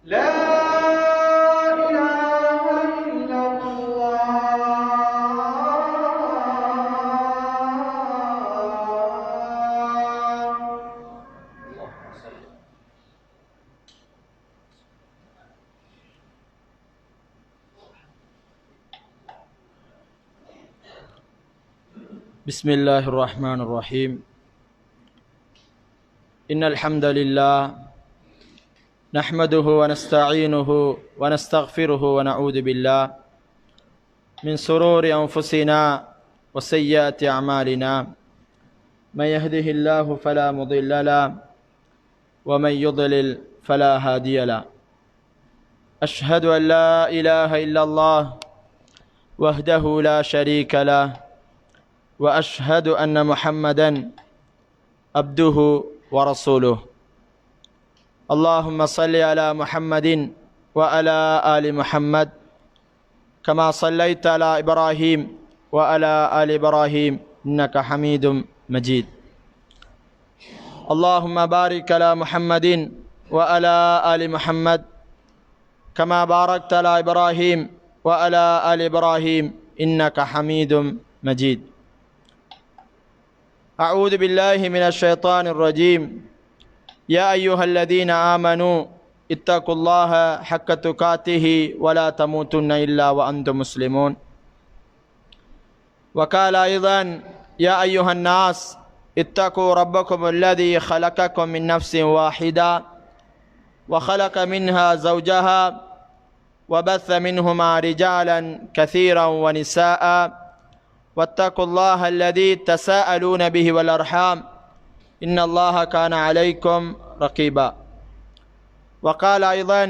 لا إله إلا بسم الله الرحمن الرحيم. إن الحمد لله نحمده ونستعينه ونستغفره ونعوذ بالله من شرور أنفسنا وسيئات أعمالنا. من يهده الله فلا مضل له ومن يضلل فلا هادي له. أشهد أن لا إله إلا الله وحده لا شريك له وأشهد أن محمدًا عبده ورسوله. اللهم صل على محمد وعلى آل محمد كما صليت على إبراهيم وعلى آل إبراهيم إنك حميد مجيد. اللهم بارك على محمد وعلى آل محمد كما باركت على إبراهيم وعلى آل إبراهيم إنك حميد مجيد. أعوذ بالله من الشيطان الرجيم. يا أيها الذين آمنوا اتقوا الله حق تقاته ولا تموتن إلا وأنتم مسلمون. وقال أيضا يا أيها الناس اتقوا ربكم الذي خلقكم من نفس واحدة وخلق منها زوجها وبث منهما رجالا كثيرا ونساء واتقوا الله الذي تساءلون به والأرحام إن الله كان عليكم رقيبا. وقال أيضا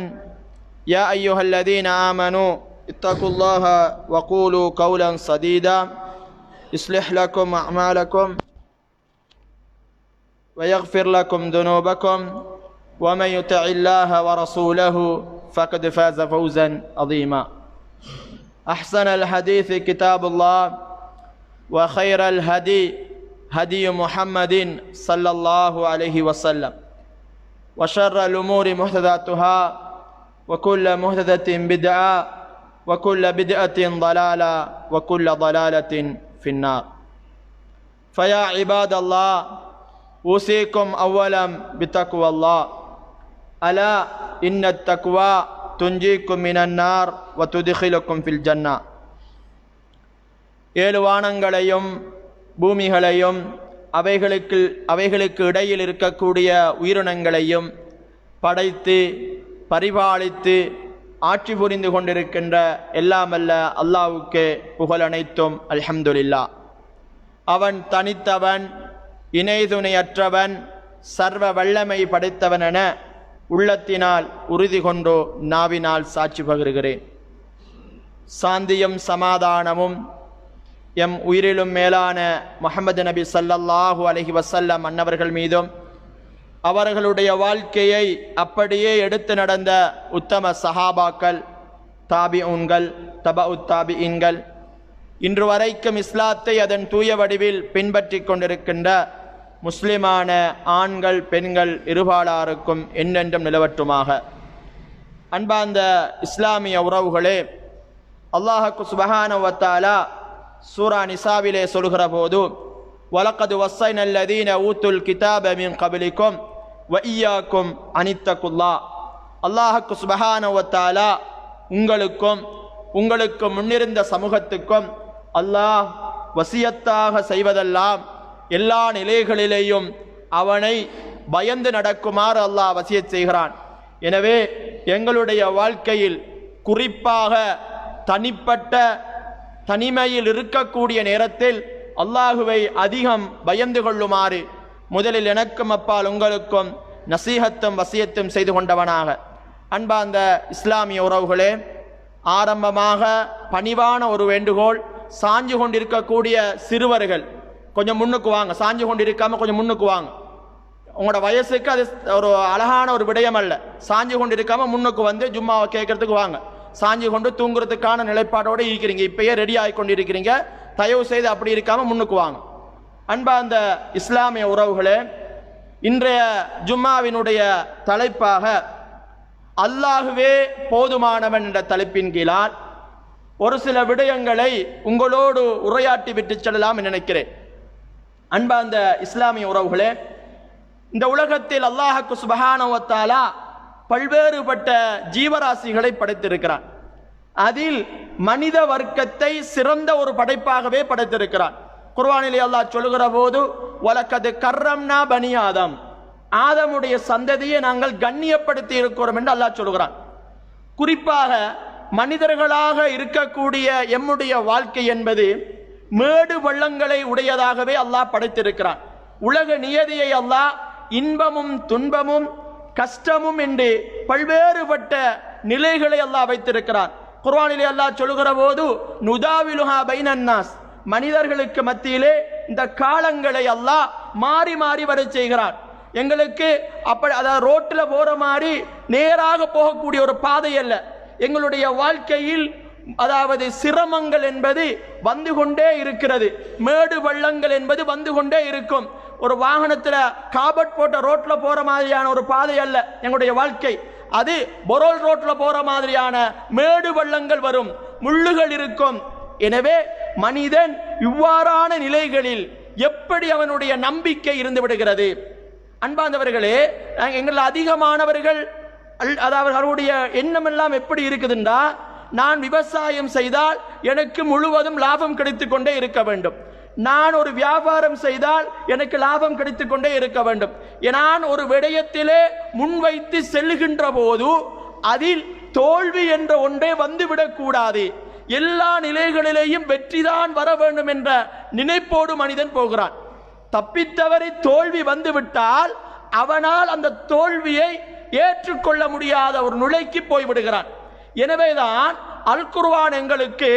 يا أيها الذين آمنوا اتقوا الله وقولوا قولا سديدا يصلح لكم أعمالكم ويغفر لكم ذنوبكم ومن يطع الله ورسوله فقد فاز فوزا عظيما. أحسن الحديث كتاب الله وخير الهدي هدي محمد صلى الله عليه وسلم وشر الأمور محدثاتها وكل محدثة بدعة وكل بدعة ضلالة وكل ضلالة في النار. فيا عباد الله أوصيكم أولا بتقوى الله. ألا إن التقوى تنجيكم من النار وتدخلكم في الجنة. ஏழு வானங்களையும் பூமிகளையும் அவைகளுக்கு இடையில் இருக்கக்கூடிய உயிரினங்களையும் படைத்து பரிபாலித்து ஆட்சி புரிந்து கொண்டிருக்கின்ற எல்லாமல்ல அல்லாஹ்வுக்கு புகழ் அனைத்தும் அல்ஹம்துலில்லாஹ். அவன் தனித்தவன், இணை துணையற்றவன், சர்வ வல்லமை படைத்தவன் என உள்ளத்தினால் உறுதி கொண்டோ நாவினால் சாட்சி பகருகிறேன். சாந்தியும் சமாதானமும் எம் உயிரிலும் மேலான முஹம்மது நபி ஸல்லல்லாஹு அலைஹி வஸல்லம் அன்னவர்கள் மீதும் அவர்களுடைய வாழ்க்கையை அப்படியே எடுத்து நடந்த உத்தம சஹாபாக்கள், தாபிஊன்கள், தபஉத் தாபிஈன்கள், இன்று வரைக்கும் இஸ்லாத்தை அதன் தூய வடிவில் பின்பற்றி கொண்டிருக்கின்ற முஸ்லிமான ஆண்கள் பெண்கள் இருபாலாருக்கும் என்னென்றும் நிலவற்றுமாக. அன்பார்ந்த இஸ்லாமிய உறவுகளே, அல்லாஹ் சுப்ஹானஹு வ தஆலா சூரா நிசாவிலே சொல்கிற போது வலக்கது வஸ்ஸைன அல்லதீன ஊத்துல் கிதாப மின் கப்லிக்கும் வ இய்யாக்கும் அனித்தகுல்லா. அல்லாஹ் சுப்ஹானஹு வ தஆலா உங்களுக்கு முன்னிருந்த சமூகத்துக்கும் அல்லாஹ் வசியத்தாக செய்வதெல்லாம் எல்லா நிலைகளிலேயும் அவனை பயந்து நடக்குமாறு அல்லாஹ் வசியத் செய்கிறான். எனவே எங்களுடைய வாழ்க்கையில் குறிப்பாக தனிமையில் இருக்கக்கூடிய நேரத்தில் அல்லாஹுவை அதிகம் பயந்து கொள்ளுமாறு முதலில் எனக்கும் அப்பால் உங்களுக்கும் நசீஹத்தும் வசியத்தும் செய்து கொண்டவனாக. அன்பார்ந்த இஸ்லாமிய உறவுகளே, ஆரம்பமாக பணிவான ஒரு வேண்டுகோள். சாஞ்சு கொண்டிருக்கக்கூடிய சிறுவர்கள் கொஞ்சம் முன்னுக்கு வாங்க. சாஞ்சு கொண்டிருக்காம கொஞ்சம் முன்னுக்கு வாங்க. உங்களோட வயசுக்கு அது ஒரு அழகான ஒரு விடயம் அல்ல. சாஞ்சு கொண்டிருக்காம முன்னுக்கு வந்து ஜும்மாவை கேட்கறதுக்கு வாங்க. சாஞ்சு கொண்டு தூங்குறதுக்கான நிலைப்பாடோடு இருக்கிறீங்க, இப்பயே ரெடி ஆகி கொண்டு இருக்கிறீங்க. தயவு செய்து அப்படி இருக்காம முன்னுக்கு வாங்க. அன்பார்ந்த இஸ்லாமிய உறவுகளே, இன்றைய ஜும்மாவினுடைய தலைப்பாக அல்லாஹுவே போதுமானவன் என்ற தலைப்பின் கீழால் ஒரு சில விடயங்களை உங்களோடு உரையாற்றி விட்டு செல்லலாம் நினைக்கிறேன். அன்பார்ந்த இஸ்லாமிய உறவுகளே, இந்த உலகத்தில் அல்லாஹ்வுக்கு சுப்ஹானஹு வ தஆலா பல்வேறுபட்ட ஜீவராசிகளை படைத்திருக்கிறான். அதில் மனித வர்க்கத்தை சிறந்த ஒரு படைப்பாகவே படைத்திருக்கிறான். குர்ஆனிலே அல்லாஹ் சொல்லுகிற போது வலக்கது கர்ரம்னா பனி ஆதம், ஆதமுடைய சந்ததியை நாங்கள் கண்ணியப்படுத்தி இருக்கிறோம் என்று அல்லாஹ் சொல்கிறான். குறிப்பாக மனிதர்களாக இருக்கக்கூடிய எம்முடைய வாழ்க்கை என்பது மேடு பள்ளங்களை உடையதாகவே அல்லாஹ் படைத்திருக்கிறான். உலக நியதியை அல்லாஹ் இன்பமும் துன்பமும் கஷ்டமும் என்று பல்வேறுபட்ட நிலைகளை அல்லாஹ் வைத்திருக்கிறான். குர்ஆனிலே அல்லாஹ் சொல்லுகிற போது நுதாவிலுஹா பைனன்னாஸ், மனிதர்களுக்கு மத்தியிலே இந்த காலங்களை அல்லாஹ் மாறி மாறி வர செய்கிறான். எங்களுக்கு அப்படி அதாவது ரோட்டில் போற மாதிரி நேராக போகக்கூடிய ஒரு பாதை அல்ல. எங்களுடைய வாழ்க்கையில் அதாவது சிரமங்கள் என்பது வந்து கொண்டே இருக்கிறது, மேடு பள்ளங்கள் என்பது வந்து கொண்டே இருக்கும். ஒரு வாகனத்தில் காபட் போட்ட ரோட்ல போற மாதிரியான ஒரு பாதை அல்ல எங்களுடைய வாழ்க்கை. அது பொரோல் ரோட்ல போற மாதிரியான மேடு பள்ளங்கள் வரும், முள்ளுகள் இருக்கும். எனவே மனிதன் இவ்வாறான நிலைகளில் எப்படி அவனுடைய நம்பிக்கை இருந்து விடுகிறது? அன்பார்ந்தவர்களே, எங்கள் அதிகமானவர்கள் அதாவது அவருடைய எண்ணம் எல்லாம் எப்படி இருக்குதுன்றா, நான் விவசாயம் செய்தால் எனக்கு முழுவதும் லாபம் கிடைத்துக் கொண்டே இருக்க வேண்டும், நான் ஒரு வியாபாரம் செய்தால் எனக்கு லாபம் கிடைத்துக் கொண்டே இருக்க வேண்டும். நான் ஒரு விடயத்திலே முன்வைத்து செல்லுகின்ற போது அதில் தோல்வி என்ற ஒன்றே வந்துவிடக் கூடாது, எல்லா நிலைகளிலேயும் வெற்றிதான் வர வேண்டும் என்ற நினைப்போடு மனிதன் போகிறான். தப்பித்தவரை தோல்வி வந்துவிட்டால் அவனால் அந்த தோல்வியை ஏற்றுக்கொள்ள முடியாத ஒரு நிலைக்கு போய்விடுகிறான். எனவேதான் அல் குர்ஆன் எங்களுக்கு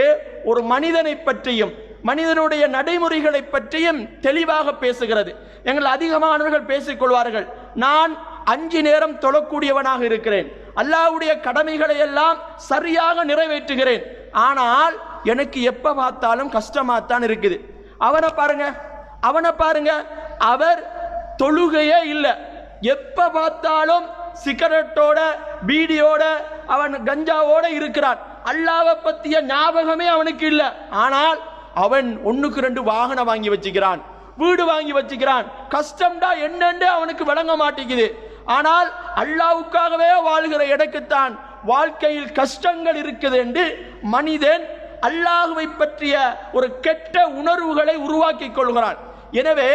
ஒரு மனிதனை பற்றியும் மனிதனுடைய நடைமுறைகளை பற்றியும் தெளிவாக பேசுகிறது. எங்கள் அதிகமானவர்கள் பேசிக்கொள்வார்கள், நான் 5 நேரம் தொழக்கூடியவனாக இருக்கிறேன், அல்லாஹ்வுடைய கடமைகளை எல்லாம் சரியாக நிறைவேற்றுகிறேன், ஆனால் எனக்கு எப்ப பார்த்தாலும் கஷ்டமாத்தான் இருக்குது. அவனை பாருங்க, அவர் தொழுகையே இல்லை, எப்ப பார்த்தாலும் சிகரெட்டோட பீடியோட அவன் கஞ்சாவோட இருக்கிறான், அல்லாஹ்வை பத்திய ஞாபகமே அவனுக்கு இல்லை. ஆனால் அவன் 1க்கு 2 வாகனம் வாங்கி வச்சுக்கிறான், வீடு வாங்கி வச்சுக்கிறான். கஷ்டம்டா என்னன்னு அவனுக்கு விளங்க மாட்டேங்குது. ஆனால் அல்லாஹ்வுக்காகவே வாழ்கிற இடக்குத்தான் வாழ்க்கையில் கஷ்டங்கள் இருக்குது என்று மனிதன் அல்லாஹ்வை பற்றிய ஒரு கெட்ட உணர்வுகளை உருவாக்கி கொள்கிறான். எனவே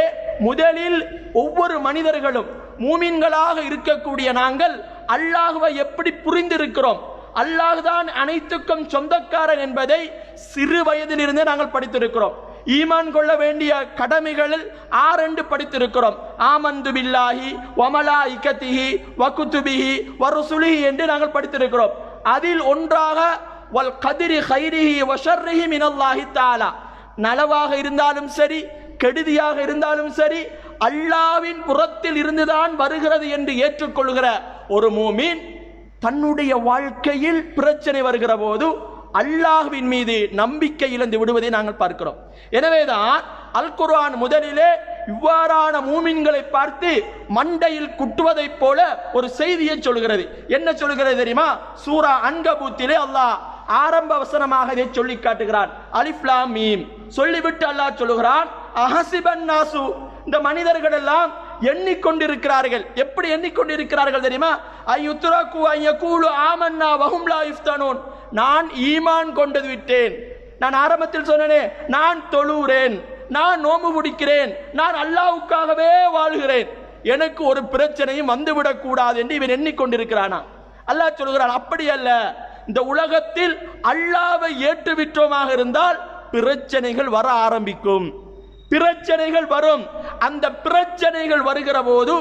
முதலில் ஒவ்வொரு மனிதர்களும் மூமின்களாக இருக்கக்கூடிய நாங்கள் அல்லாஹ்வை எப்படி புரிந்திருக்கிறோம், அல்லாஹ் தான் அனைத்துக்கும் சொந்தக்காரன் என்பதை சிறு வயதிலிருந்தே நாங்கள் படித்திருக்கிறோம். ஈமான் கொள்ள வேண்டிய கடமைகளில் 6 படித்திருக்கிறோம். ஆமந்து பில்லாஹி வமலாயிகத்திஹி வகுதுபிஹி வருசுலிஹி என்று நாங்கள் படித்திருக்கிறோம். அதில் ஒன்றாக வல் கதிரி கைரிஹி வஷர்ரிஹி மினல்லாஹி தஆலா, நலவாக இருந்தாலும் சரி கெடுதியாக இருந்தாலும் சரி அல்லாஹ்வின் புறத்தில் இருந்துதான் வருகிறது என்று ஏற்றுக்கொள்கிற ஒரு மூமின் தன்னுடைய வாழ்க்கையில் பிரச்சனை வருகிற போது அல்லாஹ்வின் மீது நம்பிக்கை இழந்து விடுவதை நாங்கள் பார்க்கிறோம். எனவேதான் அல் குர்ஆன் முதலிலே இவ்வாறான மூமின்களை பார்த்து மண்டையில் குட்டுவதை போல ஒரு செய்தியை சொல்கிறது. என்ன சொல்கிறது தெரியுமா? சூரா அன்கபூத்திலே அல்லாஹ் ஆரம்ப வசனமாக இதை சொல்லி காட்டுகிறான். அலிஃப் லாம் மீம் சொல்லிவிட்டு அல்லாஹ் சொல்லுகிறான், அஹசிபன் நாசு, இந்த மனிதர்கள் எல்லாம் எண்ணிக்கொண்டிருக்கிறார்கள். எப்படி எண்ணிக்கொண்டிருக்கிறார்கள் தெரியுமா? ஐயுத்ரகு ஐயகூலு ஆமன்னா வஹும் லா யுஃப்தனூன், நான் ஈமான் கொண்டு விட்டேன், நான் ஆரம்பத்தில் சொன்னேனே, நான் தொழுகிறேன், நான் நோம்பு பிடிக்கிறேன், நான் அல்லாஹ்வுக்காகவே வாழ்கிறேன், எனக்கு ஒரு பிரச்சனையும் வந்துவிடக் கூடாது என்று இவன் எண்ணிக்கொண்டிருக்கிறானா? அல்லாஹ் சொல்கிறான், அப்படி அல்ல, இந்த உலகத்தில் அல்லாஹ்வை ஏற்றுவிட்டோமாக இருந்தால் பிரச்சனைகள் வர ஆரம்பிக்கும், பிரச்சனைகள் வரும். அந்த பிரச்சனைகள் வருகிற போது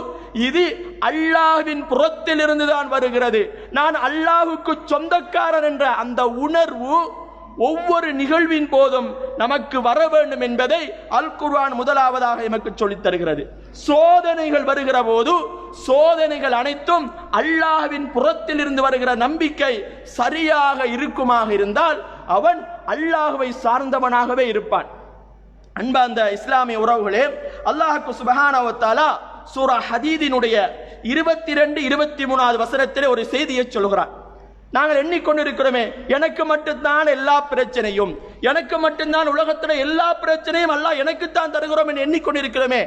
இது அல்லாஹ்வின் புறத்தில் இருந்துதான் வருகிறது, நான் அல்லாஹ்வுக்கு சொந்தக்காரன் என்ற அந்த உணர்வு ஒவ்வொரு நிகழ்வின் போதும் நமக்கு வர வேண்டும் என்பதை அல் குர்ஆன் முதலாவதாக நமக்கு சொல்லித் தருகிறது. சோதனைகள் வருகிற போது சோதனைகள் அனைத்தும் அல்லாஹ்வின் புறத்தில் இருந்து வருகிற நம்பிக்கை சரியாக இருக்குமாக இருந்தால் அவன் அல்லாஹ்வை சார்ந்தவனாகவே இருப்பான். அன்பார்ந்த இஸ்லாமிய உறவுகளே, அல்லாஹ் சுப்ஹானஹு வ தஆலா சூரா ஹதீதினுடைய 22, 23 வசனத்திலே ஒரு செய்தியை சொல்கிறான். நாங்கள் எண்ணிக்கொண்டிருக்கிறோமே, எனக்கு மட்டும்தான் எல்லா பிரச்சனையும், எனக்கு மட்டும்தான் உலகத்தில் எல்லா பிரச்சனையும் அல்லாஹ் எனக்குத்தான் தருகிறோம் என்று எண்ணிக்கொண்டிருக்கிறோமே.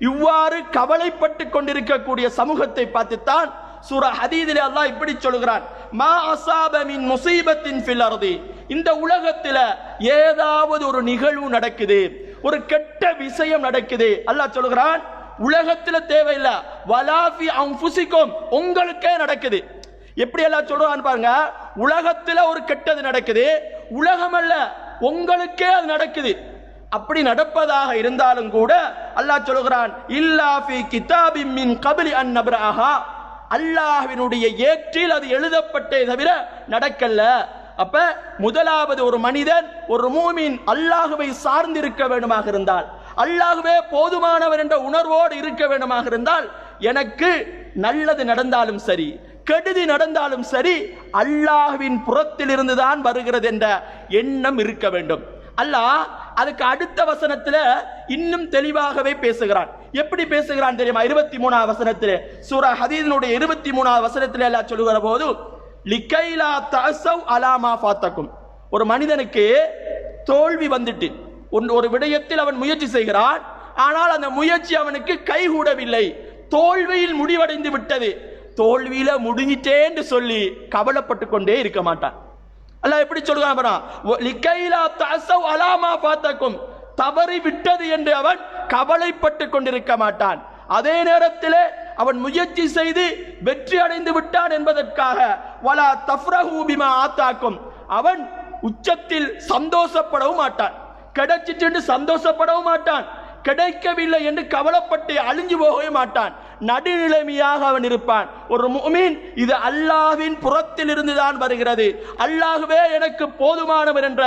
இவ்வாறு கவலைப்பட்டு கொண்டிருக்கக்கூடிய சமூகத்தை பார்த்துத்தான் சூரா ஹதீதிலே அல்லாஹ் இப்படி சொல்கிறான், மா அஸாப மின் முஸீபத்தின் ஃபில் அர்தி, இந்த உலகத்துல ஏதாவது ஒரு நிகழ்வு நடக்குது, ஒரு கெட்ட விஷயம் நடக்குது, அல்லாஹ் சொல்கிறான் உலகத்துல தேவையில்லை, வலாஃபி அன்ஃபுசிக்கும், உங்களுக்கே நடக்குது. எப்படி எல்லாம் சொல்றான்னு பாருங்க, உலகத்துல ஒரு கெட்டது நடக்குது, உலகம் அல்ல உங்களுக்கே அது நடக்குது. அப்படி நடப்பதாக இருந்தாலும் கூட அல்லாஹ் சொல்கிறான், இல்லா ஃபீ கிதாபின் மின் கப்லி அன் நப்ரஹா, அல்லாஹ்வினுடைய ஏற்றில் அது எழுதப்பட்டே தவிர நடக்கல. அப்ப முதலாவது ஒரு மனிதன், ஒரு மூமின் அல்லாஹ்வை சார்ந்திருக்க வேண்டுமாக இருந்தால், அல்லாஹ்வே போதுமானவர் என்ற உணர்வோடு இருக்க வேண்டுமாக இருந்தால், எனக்கு நல்லது நடந்தாலும் சரி கெடுதி நடந்தாலும் சரி அல்லாஹ்வின் புறத்தில் இருந்துதான் வருகிறது என்ற எண்ணம் இருக்க வேண்டும். அல்லாஹ் அதுக்கு அடுத்த வசனத்துல இன்னும் தெளிவாகவே பேசுகிறான். எப்படி பேசுகிறான் தெரியுமா? 23 வசனத்திலே, சூரா ஹதீதினுடைய 23 வசனத்திலே அல்லாஹ் சொல்லுகிற போது, லிகைலா தஅஸவ் அலா மா ஃபாத்தக்கும், ஒரு மனிதனுக்கு தோல்வி வந்துட்டு ஒரு விடயத்தில் அவன் முயற்சி செய்கிறான், ஆனால் அந்த முயற்சி அவனுக்கு கைகூடவில்லை, தோல்வியில் முடிவடைந்து விட்டது. தோல்வியில முடிஞ்சிட்டேன்னு சொல்லி கவலைப்பட்டு கொண்டே இருக்க மாட்டான். அல்லாஹ் எப்படி சொல்றான், லிகைலா தஅஸவ் அலா மா ஃபாத்தக்கும், தவறி விட்டது என்று அவன் கவலைப்பட்டு கொண்டிருக்க மாட்டான். அதே நேரத்தில் அவன் முயற்சி செய்து வெற்றி அடைந்து விட்டான் என்பதற்காக வலா தஃப்ரஹு பிமா ஆத்தாக்கும், அவன் உச்சத்தில் சந்தோஷப்படவும் மாட்டான், கிடைச்சிட்டு என்று சந்தோஷப்படவும் மாட்டான், கிடைக்கவில்லை என்று கவலைப்பட்டு அழிஞ்சு போகவே மாட்டான். நடுநிலைமையாக அவன் இருப்பான். ஒரு முஃமின் இது அல்லாஹ்வின் புறத்தில் இருந்துதான் வருகிறது, அல்லாஹ்வே எனக்கு போதுமானவர் என்ற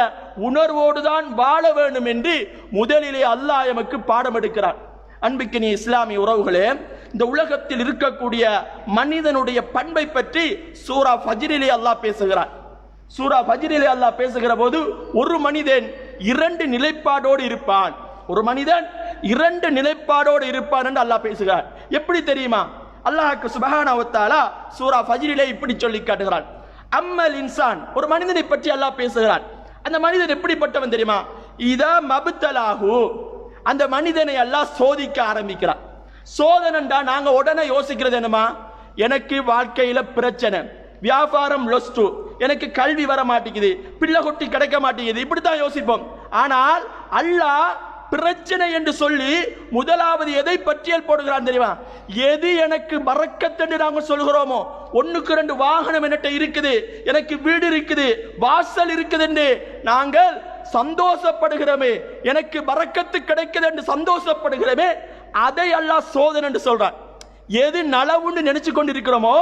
உணர்வோடு தான் வாழ வேண்டும் என்று முதலிலே அல்லாஹ் எமக்கு பாடம் எடுக்கிறான். அன்பிக்கினி இஸ்லாமிய உறவுகளே, இந்த உலகத்தில் இருக்கக்கூடிய மனிதனுடைய பண்பை பற்றி சூரா ஃபஜ்ரிலே அல்லாஹ் பேசுகிறான். சூரா ஃபஜ்ரிலே அல்லாஹ் பேசுகிற போது, ஒரு மனிதன் 2 நிலைப்பாடோடு இருப்பான், ஒரு மனிதன் 2 நிலைப்பாடோடு இருப்பான் என்று அல்லாஹ் பேசுகிறார். எப்படி தெரியுமா? அல்லாஹ்க்கு சுப்ஹானஹு வ தஆலா சூரா ஃபஜ்ரிலே இப்படி சொல்லி காட்டுகிறான். அம்மல் இன்சான், ஒரு மனிதனை பற்றி அல்லாஹ் பேசுகிறான். அந்த மனிதன் எப்படிப்பட்டவன் தெரியுமா? இதா மப்தலாஹு, அந்த மனிதனை அல்லாஹ் சோதிக்க ஆரம்பிக்கிறான். சோதனைண்டா நாங்க உடனே யோசிக்கிறது என்னமா, எனக்கு வாழ்க்கையில பிரச்சனை, வியாபாரம் லொஸ்டு, எனக்கு கல்வி வர மாட்டேங்குது, பிள்ளை குட்டி கிடைக்க மாட்டேங்குது, இப்படித்தான் யோசிப்போம். ஆனால் அல்லாஹ் பிரச்சனை என்று சொல்லி முதலாவது எதை பட்டியல் போடுகிறான் தெரியுமா? எது எனக்கு பரக்கத் என்று நாங்கள் சொல்கிறோமோ, 1க்கு 2 வாகனம் என்கிட்ட இருக்குது, எனக்கு வீடு இருக்குது, வாசல் இருக்குது என்று நாங்கள் சந்தோஷப்படுகிறோமே, எனக்கு பரக்கத்து கிடைக்குது என்று சந்தோஷப்படுகிறோமே, அதை அல்லாஹ் சோதனை என்று சொல்றான். எது நலவுன்னு நினைச்சு கொண்டிருக்கிறோமோ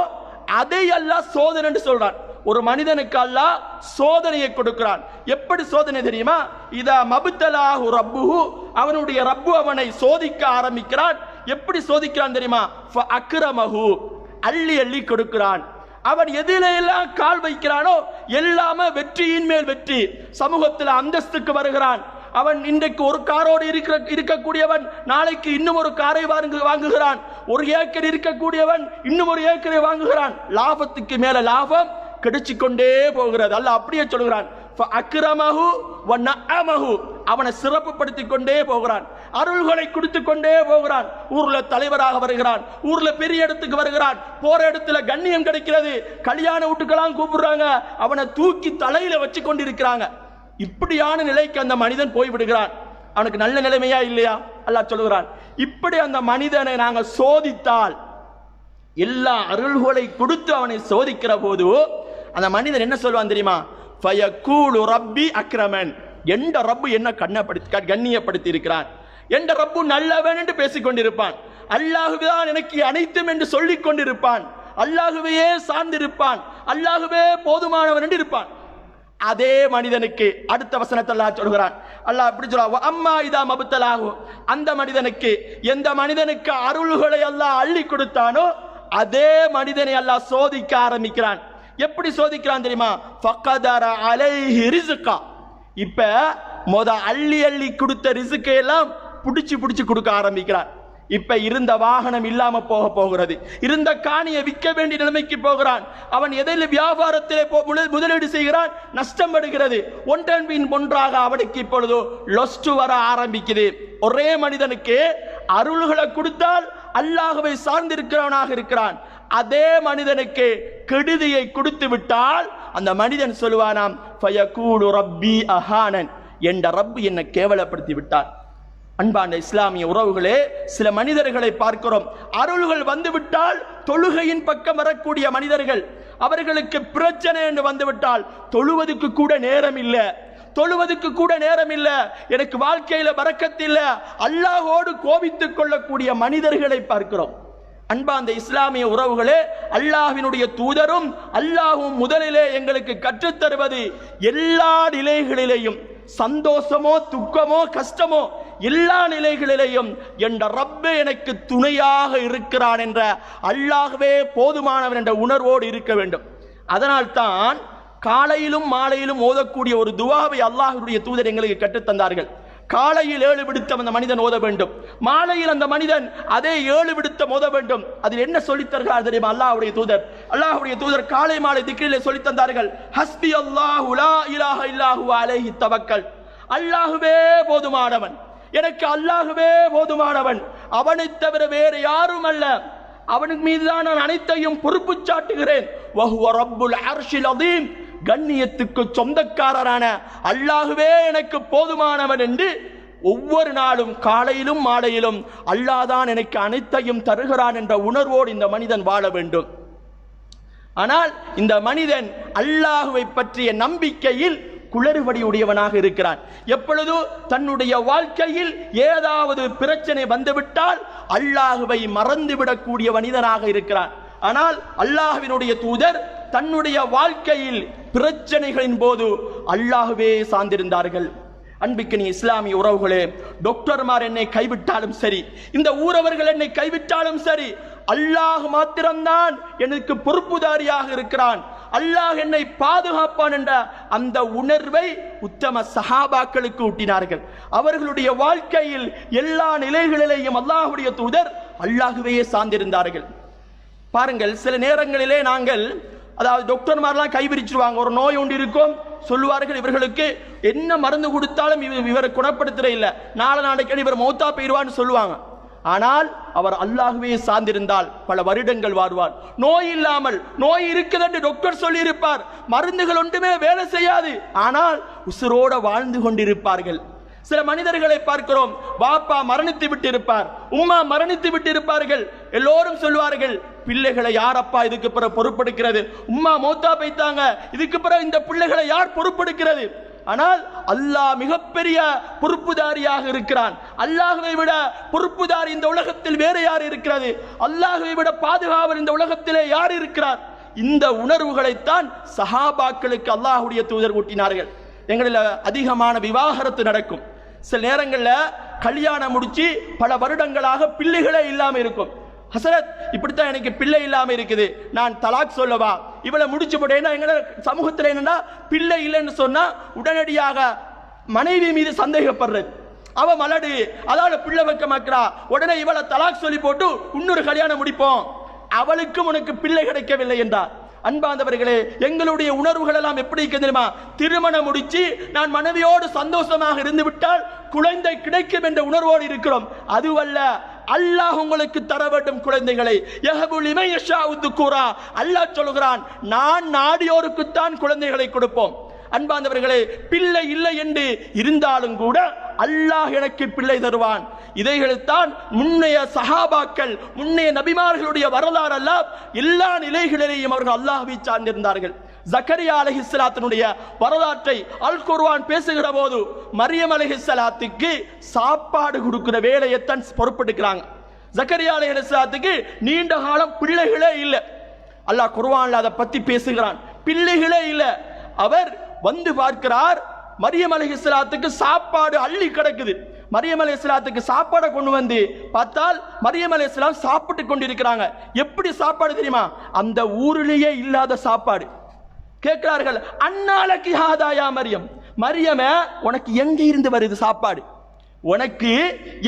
அதை அல்லாஹ் சோதனை என்று சொல்றான். ஒரு மனிதனுக்கு அல்லாஹ் சோதனையை கொடுக்கிறான். எப்படி சோதனை தெரியுமா? இதா மப்தலாஹு ரப்புஹு, அவனுடைய ரப்பு அவனை சோதிக்க ஆரம்பிக்கிறான். எப்படி சோதிக்கிறான் தெரியுமா? ஃபஅக்ரமஹு, அள்ளி அள்ளி கொடுக்கிறான். அவன் எதில எல்லாம் கால் வைக்கிறானோ எல்லாமே வெற்றியின் மேல் வெற்றி, சமூகத்தில் அந்தஸ்துக்கு வருகிறான். அவன் இன்றைக்கு ஒரு காரோடு இருக்கக்கூடியவன் நாளைக்கு இன்னும் ஒரு காரை வாங்குகிறான். 1 ஏக்கர் இருக்கக்கூடியவன் இன்னும் 1 ஏக்கரை வாங்குகிறான். லாபத்துக்கு மேல லாபம் கிடைச்சு கொண்டே போகிறது. அல்லாஹ் அப்படியே சொல்கிறான், ஃபஅக்ரமஹு வ நஅமஹு, அவனை சிறப்புப்படுத்திக் கொண்டே போகிறான், அருள்களை கொடுத்து கொண்டே போகிறான். ஊர்ல தலைவராக வருகிறான், ஊர்ல பெரிய இடத்துக்கு வருகிறான், போற இடத்துல கண்ணியம் கிடைக்கிறது, கல்யாண வீட்டுக்கெல்லாம் கூப்பிடுறாங்க, அவனை தூக்கி தலையில வச்சு கொண்டிருக்கிறாங்க. இப்படியான நிலைக்கு அந்த மனிதன் போய்விடுகிறான். அவனுக்கு நல்ல நிலைமையா இல்லையா? அல்லாஹ் சொல்லுகிறான், இப்படி அந்த மனிதனை நாங்கள் சோதித்தால், எல்லா அருள்களை கொடுத்து அவனை சோதிக்கிற போது அந்த மனிதன் என்ன சொல்வான் தெரியுமா? ஃபயகூலு ரப்பி அக்ரமன், எந்த ரப்பு என்ன கண்ணியப்படுத்தி இருக்கிறான், எந்த ரப்பு நல்லவன் என்று பேசிக் கொண்டிருப்பான், அல்லாஹுதான் எனக்கு அனைத்தும் என்று சொல்லிக் கொண்டிருப்பான், அல்லாஹுவையே சார்ந்திருப்பான், அல்லாஹுவே போதுமானவன் என்று இருப்பான். அதே மனிதனுக்கு அடுத்த வசனத்தை அல்லாஹ் சொல்கிறான். அல்லாஹ் அப்படி சொல்றான், அம்மா இதா மப்தலாஹு, அந்த மனிதனுக்கு, எந்த மனிதனுக்கு அருள்களை அல்லாஹ் அள்ளி கொடுத்தானோ அதே மனிதனை அல்லாஹ் சோதிக்க ஆரம்பிக்கிறான். எப்படி சோதிக்கிறான் தெரியுமா? ஃபகதர அலைஹி ரிஸ்கா, இப்ப அள்ளி அள்ளி கொடுத்த ரிஸ்கை எல்லாம் புடிச்சு கொடுக்க ஆரம்பிக்கிறான். இப்ப இருந்த வாகனம் இல்லாம போகிறது, இருந்த காணியை விற்க வேண்டிய நிலைமைக்கு போகிறான். அவன் எதில் வியாபாரத்திலே முதலீடு செய்கிறான், நஷ்டம் வருகிறது. ஒன்றன் பின் ஒன்றாக அவனுக்கு இப்பொழுது லொஸ்ட் வர ஆரம்பிக்குது. ஒரே மனிதனுக்கு அருள்களை கொடுத்தால் அல்லாஹ்வை சார்ந்திருக்கிறவனாக இருக்கிறான். அதே மனிதனுக்கு கெடுதியை கொடுத்து விட்டால் அந்த மனிதன் சொல்லுவானாம், ஃபயகூலு ரப்பி அஹானன், என்ற ரப்பு என்னை கேவலப்படுத்தி விட்டார். அன்பான இஸ்லாமிய உறவுகளே, சில மனிதர்களை பார்க்கிறோம், அருள்கள் வந்துவிட்டால் தொழுகையின் பக்கம் வரக்கூடிய மனிதர்கள், அவர்களுக்கு பிரச்சனை என்று வந்துவிட்டால் தொழுவதற்கு கூட நேரம் இல்லை, தொழுவதற்கு கூட நேரம் இல்லை, எனக்கு வாழ்க்கையில பரக்கத் இல்லை, அல்லாஹ்வோடு கோபித்துக் கொள்ளக்கூடிய மனிதர்களை பார்க்கிறோம். அன்பாந்த இஸ்லாமிய உறவுகளே, அல்லாஹ்வினுடைய தூதரும் அல்லாஹ்வும் முதலிலே எங்களுக்கு கற்றுத்தருவது, எல்லா நிலைகளிலேயும் சந்தோஷமோ துக்கமோ கஷ்டமோ எல்லா நிலைகளிலேயும் என்ற ரப்பே எனக்கு துணையாக இருக்கிறான் என்ற, அல்லாஹ்வே போதுமானவன் என்ற உணர்வோடு இருக்க வேண்டும். அதனால் தான் காலையிலும் மாலையிலும் ஓதக்கூடிய ஒரு துவாவை அல்லாஹ்வுடைய தூதர் எங்களுக்கு கற்றுத்தந்தார்கள். காலையில் 7 விடுத்தம் அந்த மனிதன் ஓத வேண்டும், மாலையில் அந்த மனிதன் அதே 7 விடுத்தம் ஓத வேண்டும். அதில் என்ன சொல்லித்தர்கள் தெரியுமா? அல்லாஹ்வுடைய தூதர் காலை மாலை திக்ரிலே சொல்லித் தந்தார்கள், ஹஸ்பி அல்லாஹு லா இலாஹ இல்லாஹு அலைஹி தவக்கல், அல்லாஹ்வே போதுமானவன், எனக்கு அல்லாஹ்வே போதுமானவன், அவனை தவிர வேறு யாரும் அல்ல, அவனுக்கு மீதுதான் நான் அனைத்தையும் பொறுப்பு சாட்டுகிறேன். வஹுவ ரப்புல் அர்ஷில் அதீம், கண்ணியத்துக்கு சொந்தக்காரரான அல்லாஹ்வே எனக்கு போதுமானவன் என்று ஒவ்வொரு நாளும் காலையிலும் மாலையிலும் அல்லாஹ்தான் எனக்கு அனைத்தையும் தருகிறான் என்ற உணர்வோடு இந்த மனிதன் வாழ வேண்டும். ஆனால் இந்த மனிதன் அல்லாஹ்வை பற்றிய நம்பிக்கையில் குளறுபடியுடையவனாக இருக்கிறான். எப்பொழுது தன்னுடைய வாழ்க்கையில் ஏதாவது பிரச்சனை வந்துவிட்டால் அல்லாஹ்வை மறந்துவிடக்கூடிய மனிதனாக இருக்கிறான். ஆனால் அல்லாஹ்வினுடைய தூதர் தன்னுடைய வாழ்க்கையில் பிரச்சனைகளின் போது அல்லாஹ்வே சார்ந்திருந்தார்கள். அன்பிக்கினி இஸ்லாமிய உறவுகளே, டாக்டர்மார் என்னை கைவிட்டாலும் சரி, இந்த ஊரவர்கள் என்னை கைவிட்டாலும் சரி, அல்லாஹ் மாத்திரம்தான் எனக்கு பொறுப்புதாரியாக இருக்கிறான், அல்லாஹ் என்னை பாதுகாப்பான் என்ற அந்த உணர்வை உத்தம சஹாபாக்களுக்கு ஊட்டினார்கள். அவர்களுடைய வாழ்க்கையில் எல்லா நிலைகளிலேயும் அல்லாஹ்வுடைய தூதர் அல்லாஹ்வே சார்ந்திருந்தார்கள். பாருங்கள், சில நேரங்களிலே நாங்கள், அதாவது டாக்டர்மாரெல்லாம் கைவிரிச்சிருவாங்க, ஒரு நோய் ஒன்று இருக்கும், சொல்லுவார்கள் இவர்களுக்கு என்ன மருந்து கொடுத்தாலும் இவரை குணப்படுத்துற இல்லை, நாளைக்கு இவர் மௌத்தா போயிடுவான்னு சொல்லுவாங்க. ஆனால் அவர் அல்லாஹ்வே சார்ந்திருந்தால் பல வருடங்கள் வாழ்வார். நோய் இல்லாமல், நோய் இருக்குது என்று டாக்டர் சொல்லி இருப்பார், மருந்துகள் ஒன்றுமே வேலை செய்யாது, ஆனால் உசுரோட வாழ்ந்து கொண்டிருப்பார்கள். சில மனிதர்களை பார்க்கிறோம், பாப்பா மரணித்து விட்டு இருப்பார், உம்மா மரணித்து விட்டு இருப்பார்கள், எல்லோரும் சொல்வார்கள், பிள்ளைகளை யாரப்பா இதுக்கு பிறகு பொறுப்பெடுக்கிறது, உம்மா மௌத்தா போய்த்தாங்க, இதுக்கு பிறகு இந்த பிள்ளைகளை யார் பொறுப்பெடுக்கிறது? ஆனால் அல்லாஹ் மிகப்பெரிய பொறுப்புதாரியாக இருக்கிறான். அல்லாஹ்வை விட பொறுப்புதாரி இந்த உலகத்தில் வேற யார் இருக்கிறது? அல்லாஹ்வை விட பாதுகாவல் இந்த உலகத்திலே யார் இருக்கிறார்? இந்த உணர்வுகளைத்தான் சஹாபாக்களுக்கு அல்லாஹ்வுடைய தூதர் ஊட்டினார்கள். எங்களில் அதிகமான விவாகரத்து நடக்கும். சில நேரங்களில் கல்யாணம் முடிச்சு பல வருடங்களாக பிள்ளைகளே இல்லாம இருக்கும். ஹசரத், இப்படித்தான் எனக்கு பிள்ளை இல்லாம இருக்குது, நான் தலாக் சொல்லவா? இவளை முடிச்சு போட்டேன்னா எங்களை சமூகத்தில் என்னன்னா, பிள்ளை இல்லைன்னு சொன்னா உடனடியாக மனைவி மீது சந்தேகப்படுறது, அவ மலடு, அதால பிள்ளை வைக்க மாக்கிறா, உடனே இவளை தலாக் சொல்லி போட்டு இன்னொரு கல்யாணம் முடிப்போம், அவளுக்கும் உனக்கு பிள்ளை கிடைக்கவில்லை என்றார். அன்பாந்தவர்களே, எங்களுடைய உணர்வுகள் எல்லாம் எப்படி தெரியுமா? திருமணம் முடிச்சு நான் மனைவியோடு சந்தோஷமாக இருந்து விட்டால் குழந்தை கிடைக்கும் என்ற உணர்வோடு இருக்கிறோம். அதுவல்ல, அல்லாஹ் உங்களுக்கு தர வேண்டும் குழந்தைகளை. அல்லாஹ் சொல்கிறான், நான் நாடியோருக்குத்தான் குழந்தைகளை கொடுப்போம். அன்பாந்தவர்களே, பிள்ளை இல்லை என்று இருந்தாலும் கூட அல்லாஹ் எனக்கு பிள்ளை தருவான். இதைகள்தான் முன்னைய சஹாபாக்கள், முன்னைய நபிமார்களுடைய வரலாறு எல்லாம் எல்லா நிலைகளிலேயும் அவர்கள் அல்லாஹ்வை சார்ந்திருந்தார்கள். ஜக்கரியா அலைஹிஸ்ஸலாத்தினுடைய வரலாற்றை அல் குர்ஆன் பேசுகிற போது மரியம் அலைஹிஸ்ஸலாத்துக்கு சாப்பாடு கொடுக்கிற வேலையைத்தான் பொறுப்பெடுக்கிறாங்க. ஜக்கரியா அலைஹிஸ்ஸலாத்துக்கு நீண்ட காலம் பிள்ளைகளே இல்லை. அல்லாஹ் குர்ஆன்ல அதை பத்தி பேசுகிறான், பிள்ளைகளே இல்லை. அவர் வந்து பார்க்கிறார், மரியம் அலைஹிஸ்ஸலாத்துக்கு சாப்பாடு அள்ளி கிடக்குது. மரியம் அலைஹிஸ்ஸலாத்துக்கு சாப்பாடை கொண்டு வந்து பார்த்தால் மரியம் அலைஹிஸ்ஸலாம் சாப்பிட்டு கொண்டிருக்கிறாங்க. எப்படி சாப்பாடு தெரியுமா? அந்த ஊரிலேயே இல்லாத சாப்பாடு. கேட்கிறார்கள், அன்னாலக்கி ஹாதாயா மரியம், மரியமே உனக்கு எங்க இருந்து வருது சாப்பாடு? உனக்கு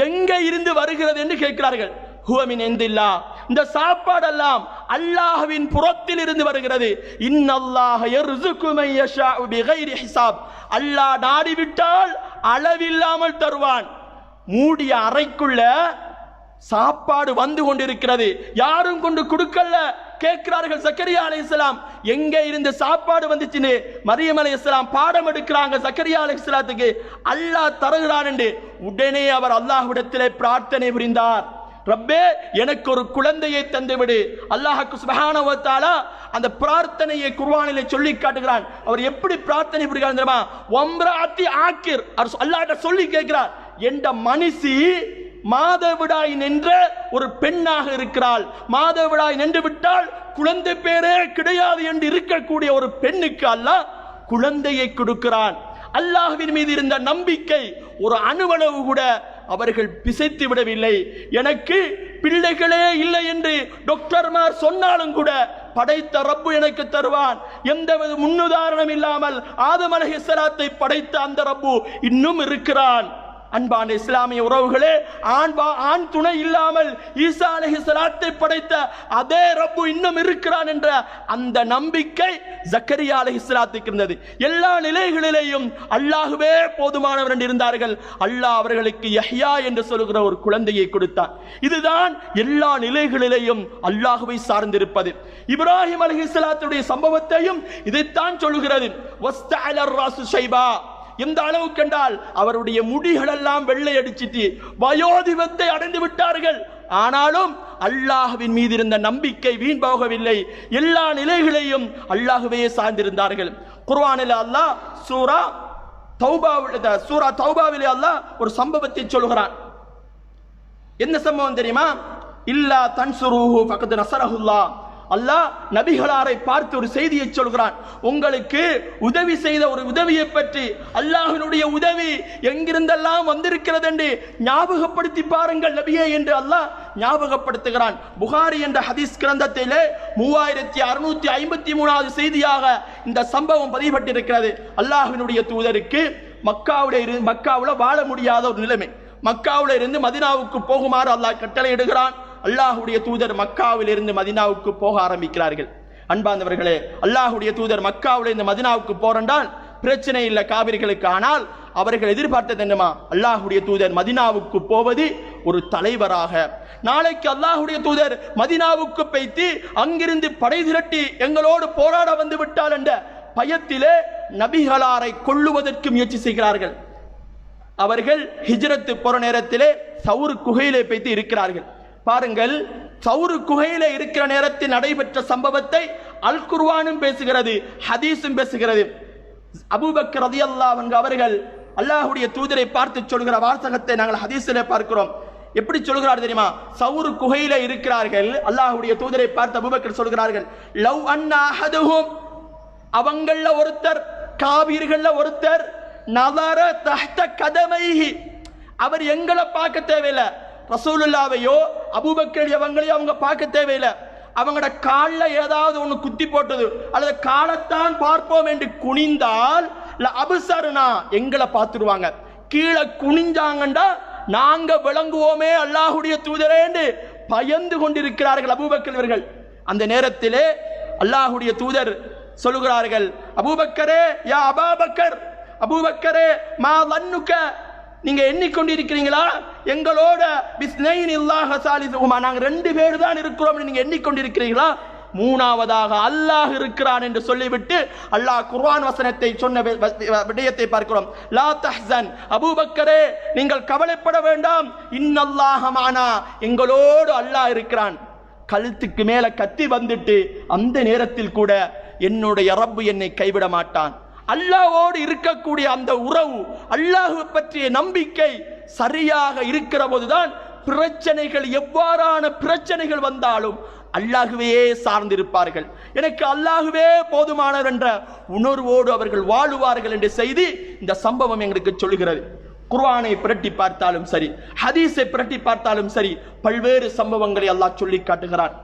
எங்க இருந்து வருகிறது என்று கேட்கிறார்கள். ஹுவமின் இந்தில்லா, இந்த சாப்பாடெல்லாம் அல்லாஹ்வின் புறத்தில் இருந்து வருகிறது. இன்னல்லாஹ யர்ஸுகு மை யஷாஉ பிகைரி ஹிசாப், அல்லாஹ் நாடிவிட்டால் அளவில்லாமல் தருவான். மூடிய அறைக்குள்ள சாப்பாடு வந்து கொண்டிருக்கிறது, யாரும் கொண்டு கொடுக்கல. கேட்கிறார்கள் சக்கரியா அலைஹிஸ்ஸலாம், எங்க இருந்து சாப்பாடு வந்துச்சுன்னு. மரியம் அலைஹிஸ்ஸலாம் பாடம் எடுக்கிறாங்க சக்கரியா அலைஹிஸ்ஸலாத்துக்கு, அல்லாஹ் தருகிறான் என்று. உடனே அவர் அல்லாஹ்விடத்திலே பிரார்த்தனை புரிந்தார், ரப்பே எனக்கு ஒரு குழந்தையை தந்துவிடு. அல்லாஹ் சுப்ஹானஹு வ தஆலா அந்த பிரார்த்தனையை குர்ஆனிலே சொல்லி காட்டுகிறான். அவர் எப்படி பிரார்த்தனை புரிகிறார் தெரியுமா? வம்ராத்தி ஆக்கிர், அல்லாஹ்ட்ட சொல்லி கேட்கிறார், என்ற மனுஷி மாதவிடாய் நின்ற ஒரு பெண்ணாக இருக்கிறாள், மாதவிடாய் நின்று விட்டால் குழந்தை பேரே கிடையாது என்று இருக்கக்கூடிய ஒரு பெண்ணுக்கு அல்லாஹ் குழந்தையை கொடுக்கிறான். அல்லாஹ்வின் மீது இருந்த நம்பிக்கை ஒரு அணுவளவு கூட அவர்கள் பிசைத்து விடவில்லை. எனக்கு பிள்ளைகளே இல்லை என்று டாக்டர்மார் சொன்னாலும் கூட படைத்த ரப்பு எனக்கு தருவான். எந்த முன்னுதாரணம் இல்லாமல் ஆதம் அலைஹிஸ்ஸலாத்தை படைத்த அந்த ரப்பு இன்னும் இருக்கிறான். அன்பான இஸ்லாமிய உறவுகளே, ஆண் துணை இல்லாமல் ஈசா அலைஹிஸ்ஸலாத்தை படைத்த அதே ரப்பு இன்னும் இருக்கிறான் என்ற அந்த நம்பிக்கை ஜக்கரியா அலைஹிஸ்ஸலாத்துக்கு இருந்தது. எல்லா நிலைகளிலேயும் அல்லாஹ்வே போதுமானவர் என்று இருந்தார்கள். அல்லாஹ் அவர்களுக்கு யஹ்யா என்று சொல்லுகிற ஒரு குழந்தையை கொடுத்தான். இதுதான் எல்லா நிலைகளிலேயும் அல்லாஹ்வை சார்ந்திருப்பது. இப்ராஹிம் அலைஹிஸ்ஸலாத்துடைய சம்பவத்தையும் இதைத்தான் சொல்லுகிறது. வஸ்தஅலர் ராசு ஷைபா, எந்த அளவுக்கு என்றால் அவருடைய முடிகள் எல்லாம் வெள்ளை அடிச்சிட்டு வயோதிபத்தை அடைந்து விட்டார்கள். ஆனாலும் அல்லாஹ்வின் மீது இருந்த நம்பிக்கை வீண் போகவில்லை. எல்லா நிலைகளையும் அல்லாஹ்வே சார்ந்திருந்தார்கள். குர்ஆனில் அல்லாஹ் சூரா தௌபாவிலே அல்லாஹ் ஒரு சம்பவத்தை சொல்கிறான். என்ன சம்பவம் தெரியுமா? இல்லா தன்சுருஹு ஃபகத் நஸரஹுல்லாஹ், அல்லாஹ் நபிகளாரை பார்த்து ஒரு செய்தியை சொல்கிறான். உங்களுக்கு உதவி செய்த ஒரு உதவியை பற்றி, அல்லாஹ்வினுடைய உதவி எங்கிருந்தெல்லாம் வந்திருக்கிறது என்று ஞாபகப்படுத்தி பாருங்கள் நபியே என்று அல்லாஹ் ஞாபகப்படுத்துகிறான். புகாரி என்ற ஹதீஸ் கிரந்தத்திலே 3653வது செய்தியாக இந்த சம்பவம் பதிவுபட்டிருக்கிறது. அல்லாஹ்வினுடைய தூதருக்கு மக்காவுல வாழ முடியாத ஒரு நிலைமை, மக்காவுல இருந்து மதீனாவுக்கு போகுமாறு அல்லாஹ் கட்டளையிடுகிறான். அல்லாஹ்வுடைய தூதர் மக்காவில் இருந்து மதீனாவுக்கு போக ஆரம்பிக்கிறார்கள். அன்பார்ந்தவர்களே, அல்லாஹ்வுடைய தூதர் மக்காவில் இருந்து மதீனாவுக்கு போறண்டால் பிரச்சனை இல்லை காவிர்களுக்கு. ஆனால் அவர்கள் எதிர்பார்த்தது என்னமா? அல்லாஹ்வுடைய தூதர் மதீனாவுக்கு போவது ஒரு தலைவராக. நாளைக்கு அல்லாஹ்வுடைய தூதர் மதீனாவுக்கு போய்த்து அங்கிருந்து படை திரட்டி எங்களோடு போராட வந்து விட்டால் என்ற பயத்திலே நபிகளாரை கொல்லுவதற்கு முயற்சி செய்கிறார்கள். அவர்கள் ஹிஜ்ரத்து போற நேரத்திலே சவுர் குகையிலே போய்த்து இருக்கிறார்கள். பாருங்கள், சவுரு குகையில இருக்கிற நேரத்தில் நடைபெற்ற சம்பவத்தை அல் குர்ஆனும் பேசுகிறது, ஹதீஸும் பேசுகிறது. அபூபக்கர் ரலியல்லாஹு அன்ஹு அவர்கள் அல்லாஹ்வுடைய தூதரை பார்த்து சொல்கிற வாசகத்தை நாங்கள் ஹதீஸிலே பார்க்கிறோம். எப்படி சொல்கிறார் தெரியுமா? சவுரு குகையில இருக்கிறார்கள். அல்லாஹ்வுடைய தூதரை பார்த்து அபூபக்கர் சொல்கிறார்கள், லவ் அன்னா அஹதுஹும், அவங்கள ஒருத்தர், காபீர்கள்ல ஒருத்தர், நதர தஹ்த கதமைஹி, அவர் எங்களை பார்க்க தேவையில்லை, ரசூலுல்லாவையோ அபூபக்கர் அவங்களையோ அவங்க பார்க்க தேவையில்லை, அவங்களோட காலில் ஏதாவது ஒன்று குத்தி போட்டது அல்லது காலத்தான் பார்ப்போம் என்று குனிந்தால் அபுசர்னா எங்களை பார்த்துருவாங்க. கீழே குனிஞ்சாங்கண்டா நாங்க விளங்குவோமே அல்லாஹ்வுடைய தூதரே என்று பயந்து கொண்டிருக்கிறார்கள் அபூபக்கர் இவர்கள். அந்த நேரத்திலே அல்லாஹ்வுடைய தூதர் சொல்லுகிறார்கள், அபூபக்கரே, யா அபூபக்கர், அபூபக்கரே, மா வன்னுக்க, நீங்க எண்ணிக்கொண்டிருக்கிறீங்களா எங்களோட பிஸ்னைனில்லாஹ சாலிசுஹுமா, நாங்க 2 பேர் தான் இருக்கிறோம், நீங்க எண்ணிக்கொண்டிருக்கிறீங்களா? மூணாவதாக அல்லாஹ் இருக்கிறான் என்று சொல்லிவிட்டு அல்லாஹ் குர்ஆன் வசனத்தை சொன்ன விடயத்தை பார்க்கிறோம். லா தஹ்சன், அபூபக்கரே நீங்கள் கவலைப்பட வேண்டாம், இன்னல்லாஹ மஅனா, எங்களோடு அல்லாஹ் இருக்கிறான். கழுத்துக்கு மேல கத்தி வந்துட்டு அந்த நேரத்தில் கூட என்னுடைய ரப்பு என்னை கைவிட மாட்டான். அல்லாஹ்வோடு இருக்கக்கூடிய அந்த உறவு, அல்லாஹ் பற்றிய நம்பிக்கை சரியாக இருக்கிற போதுதான் பிரச்சனைகள், எவ்வாறான பிரச்சனைகள் வந்தாலும் அல்லாஹ்வையே சார்ந்திருப்பார்கள். எனக்கு அல்லாஹ்வே போதுமானவர் என்ற உணர்வோடு அவர்கள் வாழுவார்கள் என்ற செய்தி இந்த சம்பவம் எங்களுக்கு சொல்கிறது. குர்ஆனை பிரட்டி பார்த்தாலும் சரி, ஹதீஸை பிரட்டி பார்த்தாலும் சரி, பல்வேறு சம்பவங்களை அல்லாஹ் சொல்லி காட்டுகிறான்.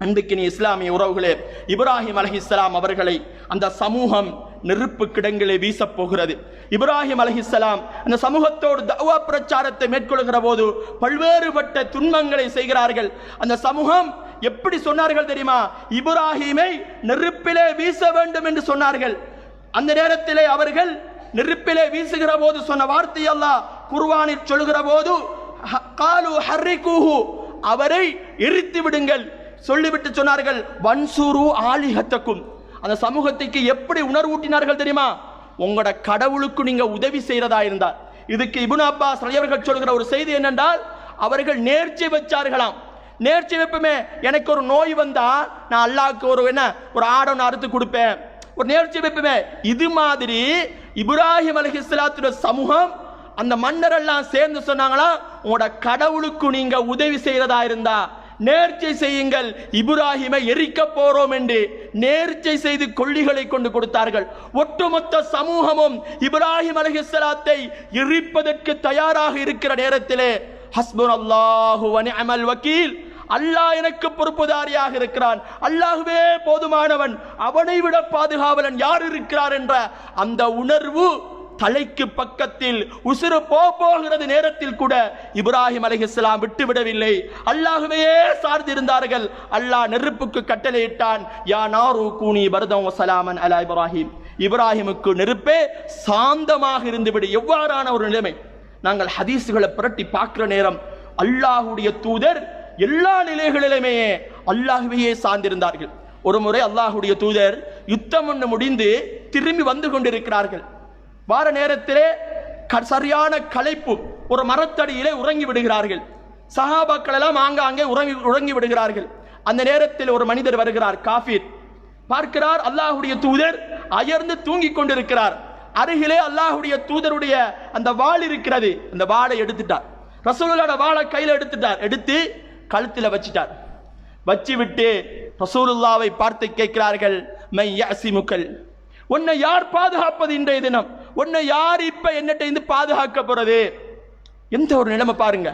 அன்பிக்கினி இஸ்லாமிய உறவுகளே, இப்ராஹிம் அலைஹிஸ்ஸலாம் அவர்களை அந்த சமூகம் நெருப்பு கிடங்கிலே வீசப் போகிறது. இப்ராஹிம் அலைஹிஸ்ஸலாம் அந்த சமூகத்தோடு தஅவா பிரச்சாரத்தை மேற்கொள்கிற போது பல்வேறுபட்ட துன்பங்களை செய்கிறார்கள். அந்த சமூகம் எப்படி சொன்னார்கள் தெரியுமா? இப்ராஹிமை நெருப்பிலே வீச வேண்டும் என்று சொன்னார்கள். அந்த நேரத்திலே அவர்கள் நெருப்பிலே வீசுகிற போது சொன்ன வார்த்தை அல்லாஹ் குர்ஆனில் சொல்கிற போது காலு ஹர்ரிகூஹு, அவரை எரித்து விடுங்கள் சொல்லிவிட்டு சொன்னார்கள் வன்சூரு ஆலிஹத்தக்கும். அந்த சமூகத்துக்கு எப்படி உணர்வூட்டினார்கள் தெரியுமா? உங்களோட கடவுளுக்கு நீங்க உதவி செய்யறதா இருந்தால். இதுக்கு இப்னு அப்பாஸ் ரலியல்லாஹு சொல்கிற ஒரு செய்தி என்னென்றால், அவர்கள் நேர்ச்சி வச்சார்களாம். நேர்ச்சி வைப்பமே, எனக்கு ஒரு நோய் வந்தா நான் அல்லாஹ்க்கு ஒரு ஆடை அறுத்து கொடுப்பேன், ஒரு நேர்ச்சி வைப்பமே. இது மாதிரி இப்ராஹிம் அலைஹிஸ்ஸலாத்துடைய சமூகம் அந்த மன்னர் எல்லாம் சேர்ந்து சொன்னாங்களா, உங்களோட கடவுளுக்கு நீங்க உதவி செய்யறதா இருந்தா நேர்ச்சை செய்யுங்கள், இப்ராஹிமை எரிக்க போறோம் என்று நேர்ச்சை செய்து கொள்ளிகளை கொண்டு கொடுத்தார்கள். ஒட்டுமொத்த சமூகமும் இப்ராஹிம் அலைஹிஸ்ஸலாத்தை எரிப்பதற்கு தயாராக இருக்கிற நேரத்திலே ஹஸ்புனல்லாஹு வ நிஅமல் வக்கீல், அல்லாஹ் எனக்கு பொறுப்புதாரியாக இருக்கிறான், அல்லாஹ்வே போதுமானவன், அவனை விட பாதுகாவலன் யார் இருக்கிறார் என்ற அந்த உணர்வு தலைக்கு பக்கத்தில் உசுறு போகிறது நேரத்தில் கூட இப்ராஹிம் அலைஹிஸ்ஸலாம் விட்டுவிடவில்லை. அல்லாஹ்வையே சார்ந்திருந்தார்கள். அல்லாஹ் நெருப்புக்கு கட்டளையிட்டான், யா நாரு கூனி பர்தன் வ ஸலாமன் அலா இப்ராஹிம், இப்ராஹிமுக்கு நெருப்பே சாந்தமாக இருந்துவிடு. எவ்வாறான ஒரு நிலைமை! நாங்கள் ஹதீஸ்களை புரட்டி பார்க்கிற நேரம் அல்லாஹ்வுடைய தூதர் எல்லா நிலைகளிலுமே அல்லாஹ்வையே சார்ந்திருந்தார்கள். ஒரு முறை அல்லாஹ்வுடைய தூதர் யுத்தம் ஒன்று முடிந்து திரும்பி வந்து கொண்டிருக்கிறார்கள். வார நேரத்திலே சரியான களைப்பு, ஒரு மரத்தடியிலே உறங்கி விடுகிறார்கள். சஹாபாக்கள் எல்லாம் ஆங்காங்கே உறங்கி விடுகிறார்கள். அந்த நேரத்தில் ஒரு மனிதர் வருகிறார், காஃபிர். பார்க்கிறார் அல்லாஹ்வுடைய தூதர் அயர்ந்து தூங்கிக் கொண்டிருக்கிறார். அருகிலே அல்லாஹ்வுடைய தூதருடைய அந்த வாள் இருக்கிறது. அந்த வாளை எடுத்துட்டார், ரசூலுல்லாஹ்வோட வாளை கையில் எடுத்துட்டார். எடுத்து கழுத்தில் வச்சிட்டார். வச்சு விட்டு ரசூலுல்லாஹ்வை பார்த்து கேட்கிறார்கள், மை யஸிமுகல், உன்னை யார் பாதுகாப்பது இன்றைய தினம்? உன்னை யார் இப்ப என்னட்ட பாதுகாக்க போறது? எந்த ஒரு நிலைமை பாருங்க.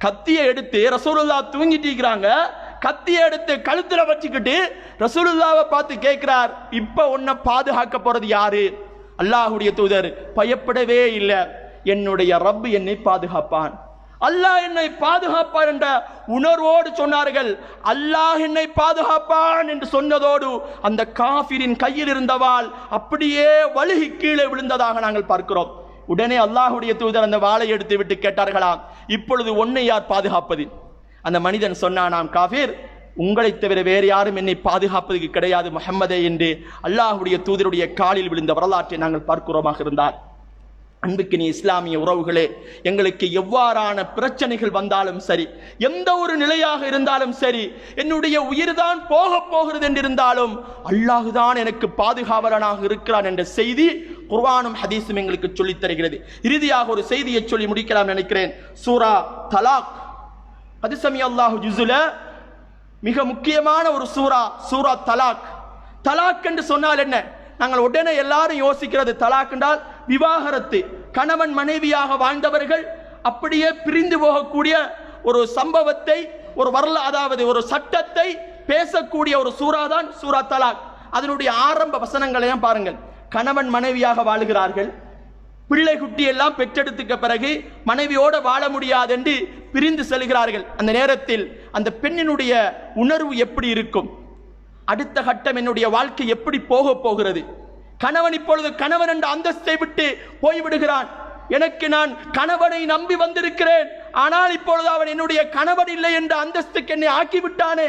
கத்தியை எடுத்து ரசூலுல்லாஹ் தூங்கிட்டு இருக்கிறாங்க, கத்தியை எடுத்து கழுத்துல வச்சுக்கிட்டு ரசூலுல்லாஹ்வை பார்த்து கேட்கிறார், இப்ப உன்னை பாதுகாக்க போறது யாரு? அல்லாஹ்வுடைய தூதர் பயப்படவே இல்லை, என்னுடைய ரப் என்னை பாதுகாப்பான், அல்லாஹ் என்னை பாதுகாப்பான் என்ற உணர்வோடு சொன்னார்கள். அல்லாஹ் என்னை பாதுகாப்பான் என்று சொன்னதோடு அந்த காஃபிரின் கையில் இருந்தவாள் அப்படியே வழுகி கீழே விழுந்ததாக நாங்கள் பார்க்கிறோம். உடனே அல்லாஹ்வுடைய தூதர் அந்த வாளை எடுத்து விட்டு கேட்டார்களாம், இப்பொழுது உன்னை யார் பாதுகாப்பது? அந்த மனிதன் சொன்னானாம், காஃபிர், உங்களை தவிர வேறு யாரும் என்னை பாதுகாப்பதற்கு கிடையாது முஹம்மதே என்று அல்லாஹ்வுடைய தூதருடைய காலில் விழுந்த வரலாற்றை நாங்கள் பார்க்கிறோமாக இருந்தார். அன்புக்கு நீ இஸ்லாமிய உறவுகளே, எங்களுக்கு எவ்வாறான பிரச்சனைகள் வந்தாலும் சரி, எந்த ஒரு நிலையாக இருந்தாலும் சரி, என்னுடைய உயிர்தான் போகிறது என்றிருந்தாலும் அல்லாஹுதான் எனக்கு பாதுகாவலனாக இருக்கிறான் என்ற செய்தி குர்ஆனும் ஹதீஸும் எங்களுக்கு சொல்லித் தருகிறது. இறுதியாக ஒரு செய்தியை சொல்லி முடிக்கலாம் நினைக்கிறேன். சூரா தலாக், அது சமி அல்லாஹு ஜுஸுல மிக முக்கியமான ஒரு சூரா தலாக். தலாக் என்று சொன்னால் என்ன? நாங்கள் உடனே எல்லாரும் யோசிக்கிறது தலாக் என்றால் விவாகரத்து, கணவன் மனைவியாக வாழ்ந்தவர்கள் அப்படியே பிரிந்து போகக்கூடிய ஒரு சம்பவத்தை, ஒரு வரலாறு, அதாவது ஒரு சட்டத்தை பேசக்கூடிய ஒரு சூரா தான் சூரா தலாக். அதனுடைய ஆரம்ப வசனங்களையும் பாருங்கள். கணவன் மனைவியாக வாழுகிறார்கள், பிள்ளை குட்டி எல்லாம் பெற்றெடுத்துக்க பிறகு மனைவியோட வாழ முடியாது என்று பிரிந்து செல்கிறார்கள். அந்த நேரத்தில் அந்த பெண்ணினுடைய உணர்வு எப்படி இருக்கும்? அடுத்த கட்டம் என்னுடைய வாழ்க்கை எப்படி போகிறது? கணவன் இப்பொழுது கணவன் என்ற அந்தஸ்தை விட்டு போய்விடுகிறான். நான் கணவனை நம்பி வந்திருக்கிறேன், ஆனால் இப்பொழுது அவன் என்னுடைய கணவன் இல்லை என்ற அந்தஸ்துக்கு என்னை ஆக்கிவிட்டானே.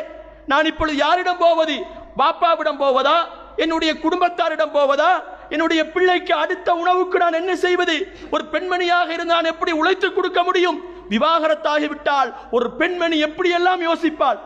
நான் இப்பொழுது யாரிடம் போவது? பாப்பாவிடம் போவதா? என்னுடைய குடும்பத்தாரிடம் போவதா? என்னுடைய பிள்ளைக்கு அடுத்த உணவுக்கு நான் என்ன செய்வது? ஒரு பெண்மணியாக இருந்தால் எப்படி உழைத்து கொடுக்க முடியும்? விவாகரத்தாகிவிட்டால் ஒரு பெண்மணி எப்படி எல்லாம் யோசிப்பாள்?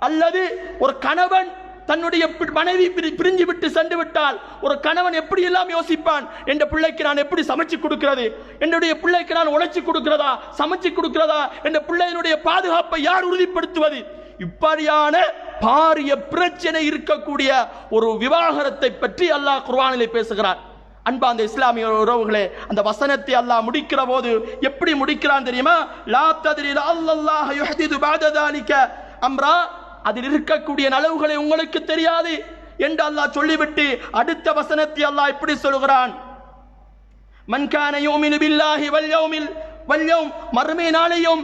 அல்லது ஒரு கணவன் தன்னுடைய மனைவி பிரிஞ்சு விட்டு சென்று விட்டால் ஒரு கணவன் எப்படி எல்லாம் யோசிப்பான்? என்ற பிள்ளைக்கு நான் எப்படி சமைச்சு கொடுக்கிறது? என்னுடைய பிள்ளைக்கு நான் உழைச்சி கொடுக்கிறதா, சமைச்சு கொடுக்கிறதா? என்ற பிள்ளையினுடைய பாதுகாப்பை யார் உறுதிப்படுத்துவது? இப்படியான பாரிய பிரச்சனை இருக்கக்கூடிய ஒரு விவாகரத்தை பற்றி அல்லாஹ் குர்ஆனிலே பேசுகிறார். அன்பார்ந்த இஸ்லாமிய உறவுகளே, அந்த வசனத்தை அல்லாஹ் முடிக்கிற போது எப்படி முடிக்கிறான் தெரியுமா? லா தத்ரி லஅல்லாஹு யுஹ்திது பஅத ذلك அம்ரா, அதில் இருக்கக்கூடிய நலவுகளை உங்களுக்கு தெரியாது. என்று அல்லாஹ் சொல்லிவிட்டு அடுத்த வசனத்தை அல்லாஹ் இப்படி சொல்கிறான், மன் கான யுமினு பில்லாஹி வல் யௌம், மறுமை நாளையும்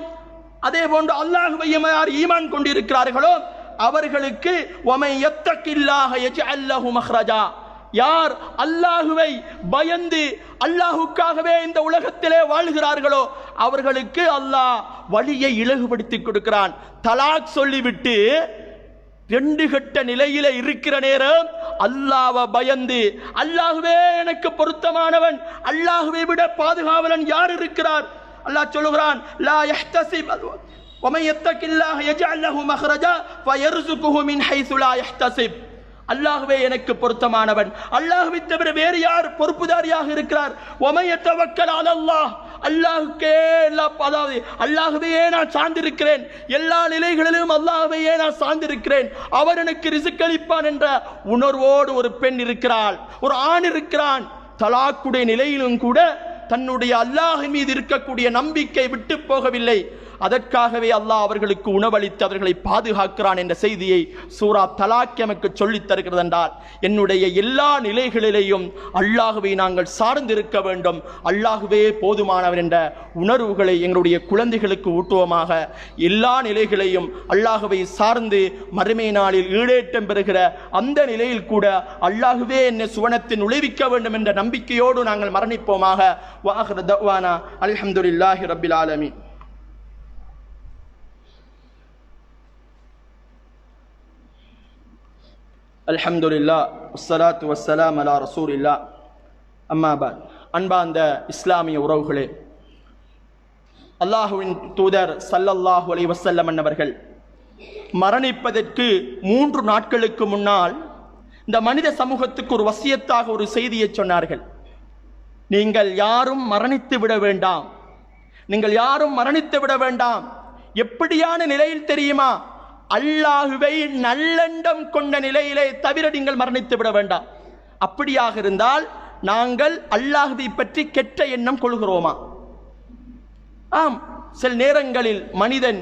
அதே போன்று அல்லாஹ்வையும் யார் ஈமான் கொண்டிருக்கிறார்களோ அவர்களுக்கு வமை யத்தகில்லாஹ யஜ்அல் லஹு மக்ரஜா, யார் அல்லாஹுவை பயந்து அல்லாஹுக்காகவே இந்த உலகத்திலே வாழ்கிறார்களோ அவர்களுக்கு அல்லாஹ் வழியை இலகுபடுத்தி கொடுக்கிறான். தலாக் சொல்லிவிட்டு ரெண்டு கட்ட நிலையில இருக்கிற நேரம் அல்லாஹ்வை பயந்து, அல்லாஹுவே எனக்கு பொருத்தமானவன், அல்லாஹுவை விட பாதுகாவலன் யார் இருக்கிறார்? அல்லாஹ் சொல்லுகிறான், லா யஹ்தஸிப் வமை யத்தகில்லாஹ யஜ்அல் லஹு மக்ரஜா ஃபயர்ஸுகுஹு மின் ஹைஸு லா யஹ்தஸிப். அல்லாஹ்வே எனக்கு பொருத்தமானவன், அல்லாஹ்வை தவிர வேறு யார் பொறுப்புதாரியாக இருக்கிறார்? வமை யதவக்கல் அலல்லாஹ், அல்லாஹ்வுக்கே அதாவது அல்லாஹ்வையே நான் சார்ந்திருக்கிறேன், எல்லா நிலைகளிலும் அல்லாஹ்வையே நான் சார்ந்திருக்கிறேன், அவர் எனக்கு ரிஸ்க் அளிப்பான் என்ற உணர்வோடு ஒரு பெண் இருக்கிறாள், ஒரு ஆண் இருக்கிறான். தலாக்குடைய நிலையிலும் கூட தன்னுடைய அல்லாஹ்வின் மீது இருக்கக்கூடிய நம்பிக்கை விட்டு போகவில்லை. அதற்காகவே அல்லாஹ் அவர்களுக்கு உணவளித்து அவர்களை பாதுகாக்கிறான் என்ற செய்தியை சூரா தலாக் எமக்கு சொல்லித் தருகிறது. என்றால் என்னுடைய எல்லா நிலைகளிலேயும் அல்லாஹ்வை நாங்கள் சார்ந்திருக்க வேண்டும், அல்லாஹ்வே போதுமானவர் என்ற உணர்வுகளை எங்களுடைய குழந்தைகளுக்கு ஊட்டுவோமாக. எல்லா நிலைகளையும் அல்லாஹ்வை சார்ந்து மறுமை நாளில் ஈடேற்றம் பெறுகிற அந்த நிலையில் கூட அல்லாஹ்வே என்னை சுவனத்தில் நுழைவிக்க வேண்டும் என்ற நம்பிக்கையோடு நாங்கள் மரணிப்போமாக. வஆகிரு தஅவானா அல்ஹம்துலில்லாஹி ரப்பில் ஆலமீன். அல்ஹம்துலில்லாஹ் வஸ்ஸலாத்து வஸ்ஸலாம் அலா ரசூலில்லாஹ். அம்மா பாத். அன்பார்ந்த இஸ்லாமிய உறவுகளே, அல்லாஹுவின் தூதர் ஸல்லல்லாஹு அலைஹி வஸல்லம் அவர்கள் மரணிப்பதற்கு 3 நாட்களுக்கு முன்னால் இந்த மனித சமூகத்துக்கு ஒரு வசியத்தாக ஒரு செய்தியை சொன்னார்கள். நீங்கள் யாரும் மரணித்து விட வேண்டாம், நீங்கள் யாரும் மரணித்து விட வேண்டாம். எப்படியான நிலையில் தெரியுமா? அல்லாஹுவை நல்லெண்ணம் கொண்ட நிலையிலே தவிர நீங்கள் மரணித்து விட வேண்டாம். அப்படியாக இருந்தால் நாங்கள் அல்லாஹுவை பற்றி கெட்ட எண்ணம் கொள்கிறோமா? ஆம், சில நேரங்களில் மனிதன்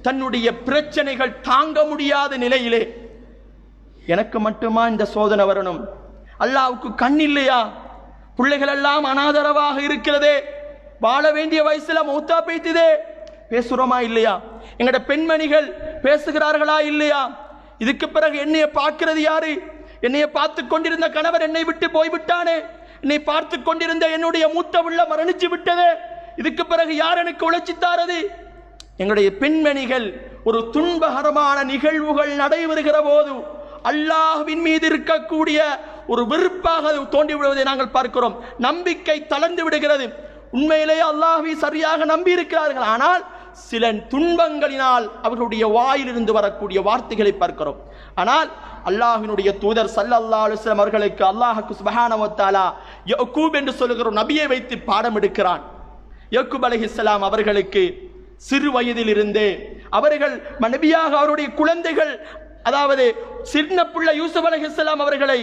தன்னுடைய பிரச்சனைகள் தாங்க முடியாத நிலையிலே, எனக்கு மட்டுமா இந்த சோதனை வரணும், அல்லாஹ்வுக்கு கண் இல்லையா, பிள்ளைகள் எல்லாம் அனாதரவாக இருக்கிறதே, வாழ வேண்டிய வயசுல மௌத்தா பேய்த்துதே, பேசுறோமா இல்லையா? எங்கட பெண்மணிகள் பேசுகிறார்களா இல்லையா? இதுக்கு பிறகு என்னைய பார்க்கிறது யாரு? என்னைய பார்த்து கொண்டிருந்த கணவர் என்னை விட்டு போய்விட்டானே, என்னை பார்த்து கொண்டிருந்த என்னுடைய மூத்த உள்ள மரணிச்சு விட்டதே, இதுக்கு பிறகு யார் எனக்கு உழைச்சித்தாரது? எங்களுடைய பெண்மணிகள் ஒரு துன்பகரமான நிகழ்வுகள் நடைபெறுகிற போது அல்லாஹ்வின் மீது இருக்கக்கூடிய ஒரு வெறுப்பாக தோண்டி விடுவதை நாங்கள் பார்க்கிறோம். நம்பிக்கை தளர்ந்து விடுகிறது. உண்மையிலேயே அல்லாஹ்வை சரியாக நம்பி இருக்கிறார்கள், ஆனால் சில துன்பங்களினால் அவர்களுடைய வாயிலிருந்து வரக்கூடிய வார்த்தைகளை பார்க்கிறோம். ஆனால் அல்லாஹ்வினுடைய தூதர் ஸல்லல்லாஹு அலைஹி வஸல்லம் அவர்களுக்கு அல்லாஹ் சுப்ஹானஹு வ தஆலா யக்கூப் என்று சொல்லுகிற நபியை வைத்து பாடம் எடுக்கிறான். யக்கூப் அலைஹிஸ்ஸலாம் அவர்களுக்கு சிறு வயதிலிருந்தே அவர்கள் நபியாக அவருடைய குழந்தைகள், அதாவது சின்ன பிள்ளை யூசுப் அலைஹிஸ்ஸலாம் அவர்களை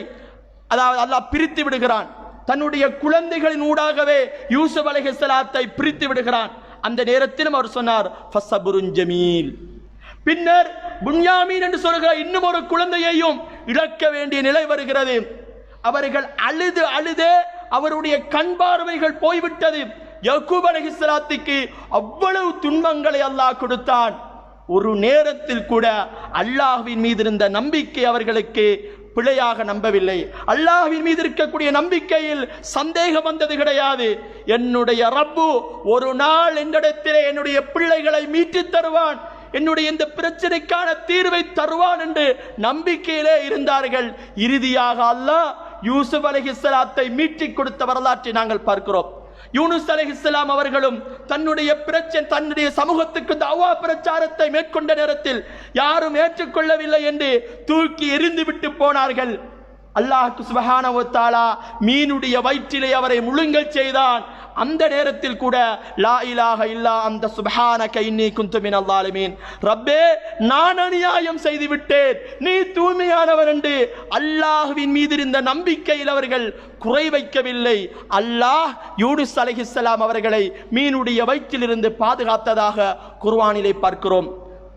அதாவது அல்லாஹ் பிரித்து விடுகிறான். தன்னுடைய குழந்தைகளின் ஊடாகவே யூசுப் அலைஹிஸ்ஸலாத்தை பிரித்து விடுகிறான். அந்த நேரத்திலும் அவர் சொன்னார் ஃபஸபுருன் ஜமீல். பின்னர் புன்யாமீன் என்று சொல்கிற இன்னும் ஒரு குழந்தையையும் இழக்க வேண்டிய நிலை வருகிறது. அவர்கள் அழுது அழுதே அவருடைய கண் பார்வைகள் போய்விட்டது. யக்கூப் அலைஹிஸ்ஸலாத்துக்கு அவ்வளவு துன்பங்களை அல்லாஹ் கொடுத்தான். ஒரு நேரத்தில் கூட அல்லாஹ்வின் மீது இருந்த நம்பிக்கை அவர்களுக்கு பிழையாக நம்பவில்லை. அல்லாஹ்வின் மீது இருக்கக்கூடிய நம்பிக்கையில் சந்தேகம் வந்தது கிடையாது. என்னுடைய ரப்பு ஒரு நாள் என்னிடத்திலே என்னுடைய பிள்ளைகளை மீட்டு தருவான், என்னுடைய இந்த பிரச்சனைக்கான தீர்வை தருவான் என்று நம்பிக்கையிலே இருந்தார்கள். இறுதியாக அல்லாஹ் யூசுப் அலைஹிஸ்ஸலாத்தை மீட்டிக் கொடுத்த வரலாற்றை நாங்கள் பார்க்கிறோம். யூனுஸ் அலைஹிஸ்ஸலாம் அவர்களும் தன்னுடைய சமூகத்துக்கு தஅவா பிரச்சாரத்தை மேற்கொண்ட நேரத்தில் யாரும் ஏற்றுக்கொள்ளவில்லை என்று தூக்கி எறிந்து விட்டு போனார்கள். அல்லாஹ் சுப்ஹானஹு வ தஆலா மீனுடைய வயிற்றிலே அவரை முழுங்கச் செய்தான். அந்த நேரத்தில் கூட லா இலாஹ இல்லா அந்த சுப்ஹானக இன்னி குன்து மினல் ஸாலிமீன், ரப்பே நான் அநியாயம் செய்து விட்டேன், நீ தூய்மையானவன் என்று அல்லாஹ்வின் மீது இருந்த நம்பிக்கையில் அவர்கள் குறை வைக்கவில்லை. அல்லாஹ் யூனுஸ் அலைஹிஸ்ஸலாம் அவர்களை மீனுடைய வயிற்றிலிருந்து பாதுகாத்ததாக குர்ஆனிலே பார்க்கிறோம்.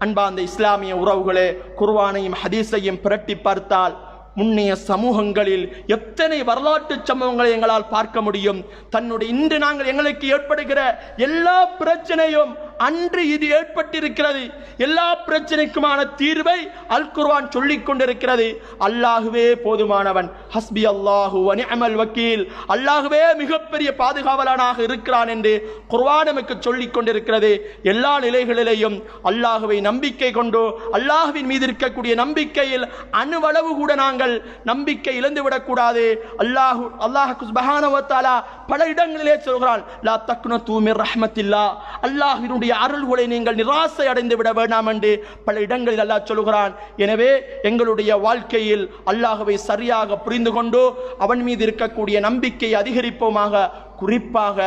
அன்பார்ந்த இஸ்லாமிய உறவுகளே, குர்ஆனையும் ஹதீஸையும் புரட்டி பார்த்தால் முன்னைய சமூகங்களில் எத்தனை வரலாற்று சம்பவங்களை எங்களால் பார்க்க முடியும். தன்னுடைய இன்று நாங்கள் எங்களுக்கு ஏற்படுகிற எல்லா பிரச்சனையும் அன்று இது ஏற்பட்டிருக்கிறது. எல்லா பிரச்சனைக்குமான தீர்வை அல் குர்ஆன் சொல்லிக் கொண்டிருக்கிறது. அல்லாஹுவே போதுமானவன், ஹஸ்பி அல்லாஹு வ நிஅமல் வக்கீல், அல்லாஹுவே மிகப்பெரிய பாதுகாவலனாக இருக்கிறான் என்று குர்ஆன் நமக்கு சொல்லிக் கொண்டிருக்கிறது. எல்லா நிலைகளிலேயும் அல்லாஹுவை நம்பிக்கை கொண்டு அல்லாஹுவின் மீது இருக்கக்கூடிய நம்பிக்கையில் அணுவளவு கூட நாங்கள் நம்பிக்கை இழந்து விடக்கூடாது. அல்லாஹ் சுப்ஹானஹு வ தஆலா பல இடங்களிலே சொல்கிறான், லா தக்னது மிர் ரஹ்மத்தில்லாஹ், அல்லாஹ்வினுடைய அருள்களை நீங்கள் நிராசை அடைந்து விட வேண்டாம் என்று பல இடங்களில் அல்லாஹ் சொல்கிறான். எனவே எங்களுடைய வாழ்க்கையில் அல்லாஹ்வை சரியாக புரிந்து கொண்டு அவன் மீது இருக்கக்கூடிய நம்பிக்கை அதிகரிப்போமாக. குறிப்பாக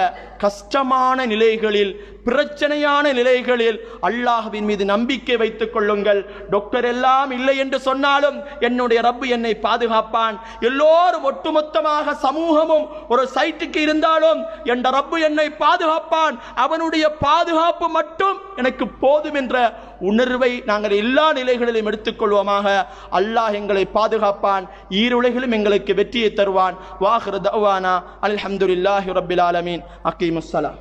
கஷ்டமான நிலைகளில், பிரச்சனையான நிலைகளில் அல்லாஹ்வின் மீது நம்பிக்கை வைத்துக் கொள்ளுங்கள். டாக்டர் எல்லாம் இல்லை என்று சொன்னாலும் என்னுடைய ரப்பு என்னை பாதுகாப்பான். எல்லோரும் ஒட்டுமொத்தமாக சமூகமும் ஒரு சைட்டுக்கு இருந்தாலும் என் ரப்பு என்னை பாதுகாப்பான், அவனுடைய பாதுகாப்பு மட்டும் எனக்கு போதும் என்ற உணர்வை நாங்கள் எல்லா நிலைகளிலும் எடுத்துக்கொள்வோமாக. அல்லாஹ் எங்களை பாதுகாப்பான், ஈருலகிலும் எங்களுக்கு வெற்றியை தருவான். வாஹிரு தஅவானா அல்ஹம்துலில்லாஹி ரப்பில் ஆலமீன். அகீமுஸ் ஸலாம்.